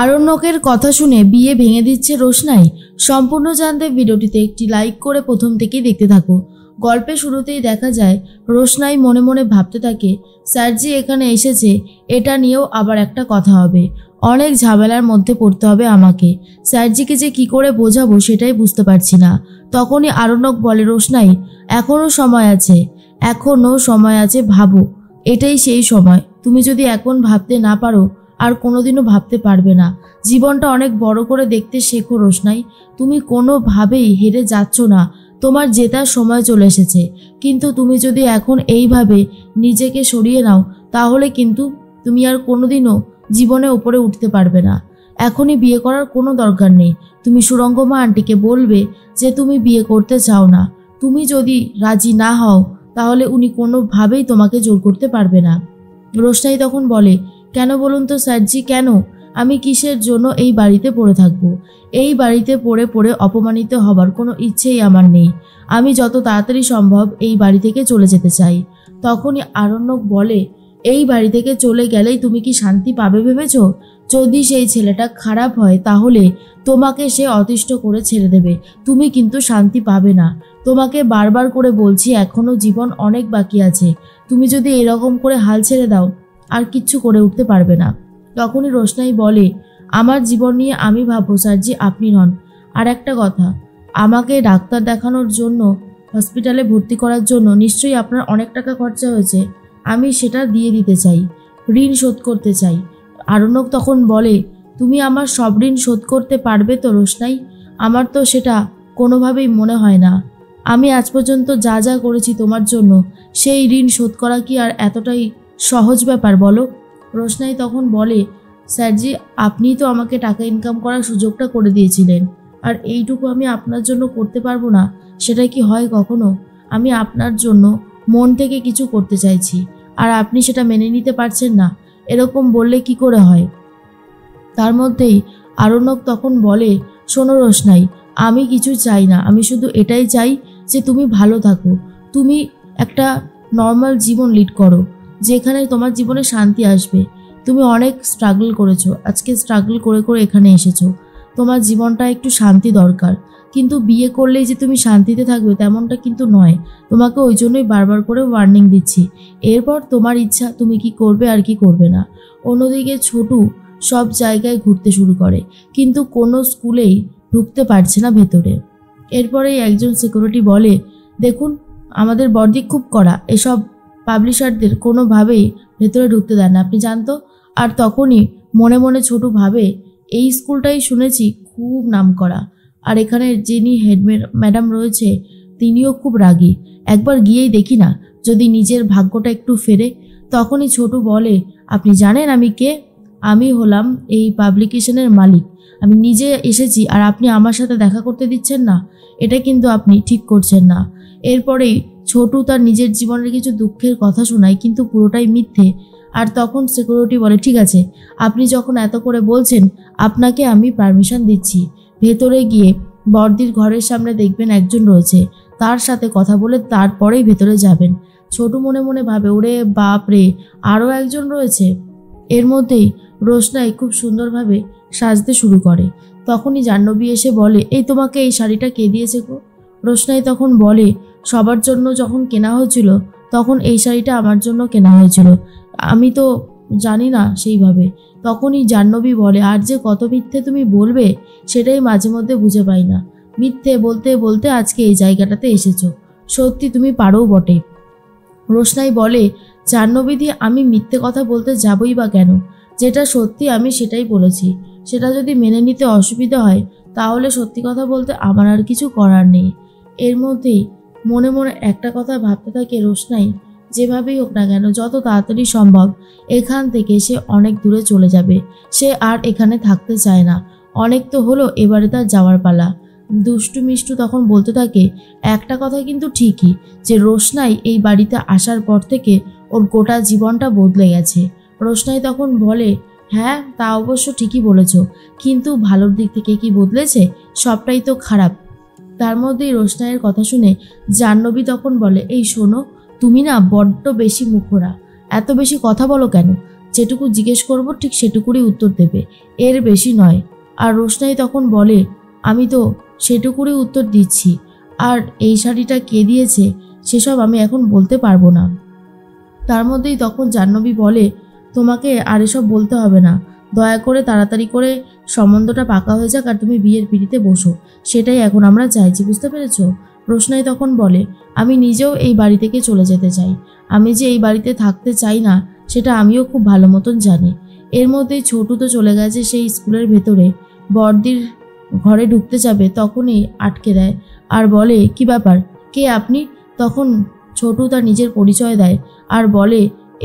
আরণ্যকের কথা শুনে বিয়ে ভেঙে দিচ্ছে রোশনাই। সম্পূর্ণ জানতে ভিডিওটিতে একটি লাইক করে প্রথম থেকেই দেখতে থাকো। গল্পের শুরুতেই দেখা যায় রোশনাই মনে মনে ভাবতে থাকে, স্যারজি এখানে এসেছে, এটা নিয়েও আবার একটা কথা হবে, অনেক ঝামেলার মধ্যে পড়তে হবে আমাকে। স্যারজিকে যে কি করে বোঝাবো সেটাই বুঝতে পারছি না। তখনই আরণ্যক বলে, রোশনাই এখনও সময় আছে, ভাবো, এটাই সেই সময়। তুমি যদি এখন ভাবতে না পারো আর কোনোদিনও ভাবতে পারবে না। জীবনটা অনেক বড় করে দেখতে শেখো রোশনাই। তুমি কোনোভাবেই হেরে যাচ্ছ না, তোমার জেতার সময় চলে এসেছে। কিন্তু তুমি যদি এখন এইভাবে নিজেকে সরিয়ে নাও তাহলে কিন্তু তুমি আর কোনোদিনও জীবনে উপরে উঠতে পারবে না। এখনই বিয়ে করার কোনো দরকার নেই। তুমি সুরঙ্গমা আন্টিকে বলবে যে তুমি বিয়ে করতে চাও না। তুমি যদি রাজি না হও তাহলে উনি কোনোভাবেই তোমাকে জোর করতে পারবে না। রোশনাই তখন বলে, কেন বলুন তো স্যারজি, কেন? আমি কিসের জন্য এই বাড়িতে পড়ে থাকবো? এই বাড়িতে পড়ে পড়ে অপমানিত হবার কোনো ইচ্ছেই আমার নেই। আমি যত তাড়াতাড়ি সম্ভব এই বাড়ি থেকে চলে যেতে চাই। তখনই আরণ্যক বলে, এই বাড়ি থেকে চলে গেলেই তুমি কি শান্তি পাবে ভেবেছ? যদি সেই ছেলেটা খারাপ হয় তাহলে তোমাকে সে অতিষ্ঠ করে ছেড়ে দেবে, তুমি কিন্তু শান্তি পাবে না। তোমাকে বারবার করে বলছি, এখনো জীবন অনেক বাকি আছে। তুমি যদি এরকম করে হাল ছেড়ে দাও আর কিচ্ছু করে উঠতে পারবে না। তখনই রোশনাই বলে, আমার জীবন নিয়ে আমি ভাববো স্যারজি, আপনি নন। আর একটা কথা, আমাকে ডাক্তার দেখানোর জন্য হসপিটালে ভর্তি করার জন্য নিশ্চয়ই আপনার অনেক টাকা খরচা হয়েছে, আমি সেটা দিয়ে দিতে চাই, ঋণ শোধ করতে চাই। আরণ্যক তখন বলে, তুমি আমার সব ঋণ শোধ করতে পারবে তো রোশনাই? আমার তো সেটা কোনোভাবেই মনে হয় না। আমি আজ পর্যন্ত যা যা করেছি তোমার জন্য, সেই ঋণ শোধ করা কি আর এতটাই সহজ ব্যাপার বলো? রোশনাই তখন বলে, স্যারজি আপনিই তো আমাকে টাকা ইনকাম করার সুযোগটা করে দিয়েছিলেন, আর এইটুকু আমি আপনার জন্য করতে পারবো না, সেটা কি হয় কখনো? আমি আপনার জন্য মন থেকে কিছু করতে চাইছি আর আপনি সেটা মেনে নিতে পারছেন না, এরকম বললে কি করে হয়? তার মধ্যেই আরণ্যক তখন বলে, শোনো রোশনাই, আমি কিছু চাই না, আমি শুধু এটাই চাই যে তুমি ভালো থাকো, তুমি একটা নর্মাল জীবন লিড করো যেখানে তোমার জীবনে শান্তি আসবে। তুমি অনেক স্ট্রাগল করেছো, আজকে স্ট্রাগল করে করে এখানে এসেছো, তোমার জীবনটা একটু শান্তি দরকার। কিন্তু বিয়ে করলেই যে তুমি শান্তিতে থাকবে তেমনটা কিন্তু নয়। তোমাকে ওই জন্যই বারবার করে ওয়ার্নিং দিচ্ছি। এরপর তোমার ইচ্ছা তুমি কি করবে আর কি করবে না। অন্যদিকে ছোটু সব জায়গায় ঘুরতে শুরু করে, কিন্তু কোনো স্কুলেই ঢুকতে পারছে না ভেতরে। এরপরেই একজন সিকিউরিটি বলে, দেখুন আমাদের বর্দি খুব কড়া, এসব পাবলিশারদের কোনোভাবেই ভেতরে ঢুকতে দেন না, আপনি জানতো। আর তখনই মনে মনে ছোটু ভাবে, এই স্কুলটাই শুনেছি খুব নামকরা, আর এখানে যিনি হেড ম্যাডাম রয়েছে তিনিও খুব রাগী, একবার গিয়েই দেখি না যদি নিজের ভাগ্যটা একটু ফেরে। তখনই ছোটু বলে, আপনি জানেন আমি কে? আমি হলাম এই পাবলিকেশনের মালিক, আমি নিজে এসেছি আর আপনি আমার সাথে দেখা করতে দিচ্ছেন না, এটা কিন্তু আপনি ঠিক করছেন না। এরপরেই ছোটু তার নিজের জীবনের কিছু দুঃখের কথা শোনায়, কিন্তু পুরোটাই মিথ্যে। আর তখন সিকিউরিটি বলে, ঠিক আছে, আপনি যখন এত করে বলছেন আপনাকে আমি পারমিশন দিচ্ছি, ভেতরে গিয়ে বর্দির ঘরের সামনে দেখবেন একজন রয়েছে, তার সাথে কথা বলে তারপরেই ভেতরে যাবেন। ছোটু মনে মনে ভাবে, ওরে বাপ রে, আরও একজন রয়েছে। এর মধ্যেই রোশনাই খুব সুন্দরভাবে সাজতে শুরু করে। তখনই জাহ্নবী এসে বলে, এই তোমাকে এই শাড়িটা কে দিয়েছে গো? রোশনাই তখন বলে, সবার জন্য যখন কেনা হয়েছিল তখন এই শাড়িটা আমার জন্য কেনা হয়েছিল, আমি তো জানি না সেইভাবে। তখনই জাহ্নবী বলে, আর যে কত মিথ্যে তুমি বলবে সেটাই মাঝে মধ্যে বুঝে পাই না, মিথ্যে বলতে বলতে আজকে এই জায়গাটাতে এসেছো, সত্যি তুমি পারো বটে। রোশনাই বলে, জাহ্নবীদি আমি মিথ্যে কথা বলতে যাবই বা কেন? যেটা সত্যি আমি সেটাই বলেছি, সেটা যদি মেনে নিতে অসুবিধা হয় তাহলে সত্যি কথা বলতে আমার আর কিছু করার নেই। এর মধ্যেই মনে মনে একটা কথা ভাবতে থাকে রোশনাই, যেভাবেই হোক না কেন যত তাড়াতাড়ি সম্ভব এখান থেকে সে অনেক দূরে চলে যাবে। সে আর এখানে থাকতে চায় না, অনেক তো হলো, এবারে তার যাওয়ার পালা। দুষ্টু মিষ্টু তখন বলতে থাকে, একটা কথা কিন্তু ঠিকই যে রোশনাই এই বাড়িতে আসার পর থেকে ওর গোটা জীবনটা বদলে গেছে। রোশনাই তখন বলে, হ্যাঁ তা অবশ্য ঠিকই বলেছ, কিন্তু ভালোর দিক থেকে কি বদলেছে? সবটাই তো খারাপ। তার মধ্যেই রোশনাইয়ের কথা শুনে জাহ্নবী তখন বলে, এই শোনো, তুমি না বড্ড বেশি মুখরা, এত বেশি কথা বলো কেন? যেটুকু জিজ্ঞেস করব ঠিক সেটুকুরই উত্তর দেবে, এর বেশি নয়। আর রোশনাই তখন বলে, আমি তো সেটুকুরই উত্তর দিচ্ছি, আর এই শাড়িটা কে দিয়েছে সেসব আমি এখন বলতে পারবো না। তার মধ্যেই তখন জাহ্নবী বলে, তোমাকে আর এসব বলতে হবে না, দয়া করে তাড়াতাড়ি করে সম্বন্ধটা পাকা হয়ে যাক আর তুমি বিয়ের পিঁড়িতে বসো, সেটাই এখন আমরা চাইছি, বুঝতে পেরেছ? রোশনাই তখন বলে, আমি নিজেও এই বাড়ি থেকে চলে যেতে চাই, আমি যে এই বাড়িতে থাকতে চাই না সেটা আমিও খুব ভালো মতন জানি। এর মধ্যেই ছোটু তো চলে গেছে সেই স্কুলের ভেতরে, বড়দির ঘরে ঢুকতে যাবে তখনই আটকে দেয় আর বলে, কি ব্যাপার, কে আপনি? তখন ছোটু তার নিজের পরিচয় দেয় আর বলে,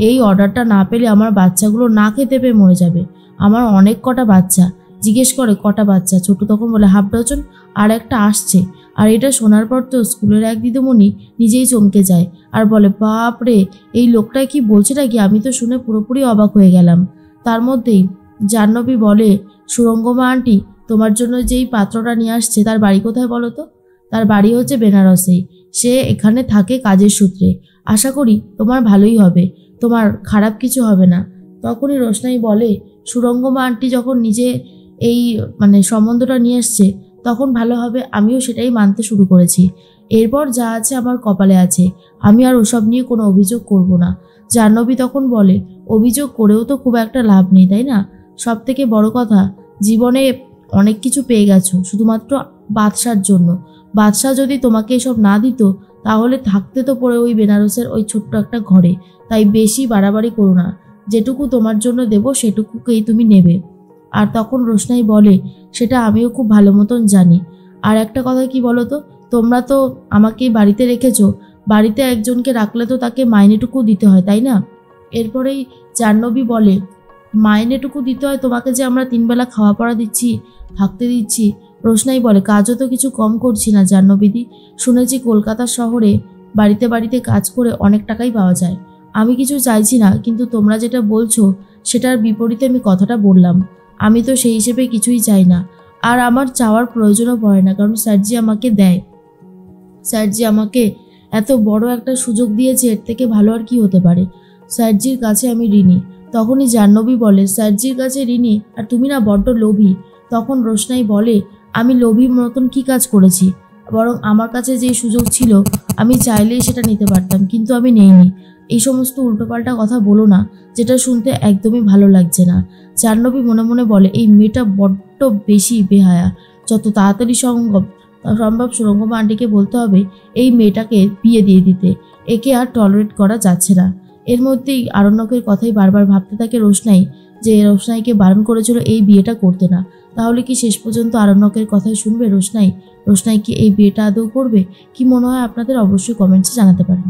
এই অর্ডারটা না পেলে আমার বাচ্চাগুলো না খেতে পেয়ে মরে যাবে, আমার অনেক কটা বাচ্চা। জিজ্ঞেস করে কটা বাচ্চা, ছোটু তখন বলে 1/2 ডজন, আর একটা আসছে। আর এটা শোনার পর তো স্কুলের এক দিদিমণি নিজেই চমকে যায় আর বলে, বাপ রে, এই লোকটা কি বলছে নাকি? আমি তো শুনে পুরোপুরি অবাক হয়ে গেলাম। তার মধ্যেই জাহ্নবী বলে, সুরঙ্গমা আন্টি, তোমার জন্য যেই পাত্রটা নিয়ে আসছে তার বাড়ি কোথায় বলো তো? তার বাড়ি হচ্ছে বেনারসেই, সে এখানে থাকে কাজের সূত্রে, আশা করি তোমার ভালোই হবে, তোমার খারাপ কিছু হবে না। তখনই রোশনাই বলে, সুরঙ্গমা আন্টি যখন নিজে এই সম্বন্ধটা নিয়ে আসছে তখন ভালো হবে, আমিও সেটাই মানতে শুরু করেছি। এরপর যা আছে আমার কপালে আছে, আমি আর ওসব নিয়ে কোনো অভিযোগ করব না। জাহ্নবী তখন বলে, অভিযোগ করেও তো খুব একটা লাভ নেই, তাই না? সব থেকে বড় কথা, জীবনে অনেক কিছু পেয়ে গেছো শুধুমাত্র বাদশার জন্য। বাদশাহ যদি তোমাকে এসব না দিত তাহলে থাকতে তো পড়ে ওই বেনারসের ওই ছোট্ট একটা ঘরে। তাই বেশি বাড়াবাড়ি করো না, যেটুকু তোমার জন্য দেব সেটুকুকেই তুমি নেবে। আর তখন রোশনাই বলে, সেটা আমিও খুব ভালো মতন জানি। আর একটা কথা কি বলো তো, তোমরা তো আমাকে বাড়িতে রেখেছো, বাড়িতে একজনকে রাখলে তো তাকে মাইনেটুকু দিতে হয়, তাই না? এরপরেই জাহ্নবী বলে, মাইনেটুকু দিতে হয় তোমাকে, যে আমরা 3 বেলা খাওয়া পড়া দিচ্ছি, থাকতে দিচ্ছি। রোশনাই বলে, কাজও তো কিছু কম করছি না জাহ্নবীদি, শুনেছি কলকাতা শহরে বাড়িতে বাড়িতে কাজ করে অনেক টাকাই পাওয়া যায়। আমি কিছু চাইছি না, কিন্তু তোমরা যেটা বলছো সেটার বিপরীতে আমি কথাটা বললাম। আমি তো সেই হিসেবে কিছুই চাই না, আর আমার চাওয়ার প্রয়োজনও পড়ে না, কারণ স্যারজি আমাকে দেয়। স্যারজি আমাকে এত বড় একটা সুযোগ দিয়েছে, এর থেকে ভালো আর কি হতে পারে? স্যারজির কাছে আমি ঋণী। তখনই জাহ্নবী বলে, স্যারজির কাছে ঋণী? আর তুমি না বড্ড লোভী। তখন রোশনাই বলে, আমি লোভীর মতন কি কাজ করেছি? বরং আমার কাছে যে সুযোগ ছিল আমি চাইলেই সেটা নিতে পারতাম, কিন্তু আমি নেইনি। এই সমস্ত উল্টোপাল্টা কথা বলো না, যেটা শুনতে একদমই ভালো লাগছে না। জাহ্নবী মনে মনে বলে, এই মেয়েটা বড্ড বেশি বেহায়া। যত তাড়াতাড়ি সম্ভব সুরঙ্গমা আন্টিকে বলতে হবে এই মেয়েটাকে বিয়ে দিয়ে দিতে, একে আর টলারেট করা যাচ্ছে না। এর মধ্যেই আরণ্যকের কথাই বারবার ভাবতে থাকে রোশনাই, যে রোশনাইকে বারণ করেছিল এই বিয়েটা করতে না। তাহলে কি শেষ পর্যন্ত আরণ্যকের কথাই শুনবে রোশনাই? রোশনাই কি এই বিয়েটা আদৌ করবে? কি মনে হয় আপনাদের? অবশ্যই কমেন্টসে জানাতে পারেন।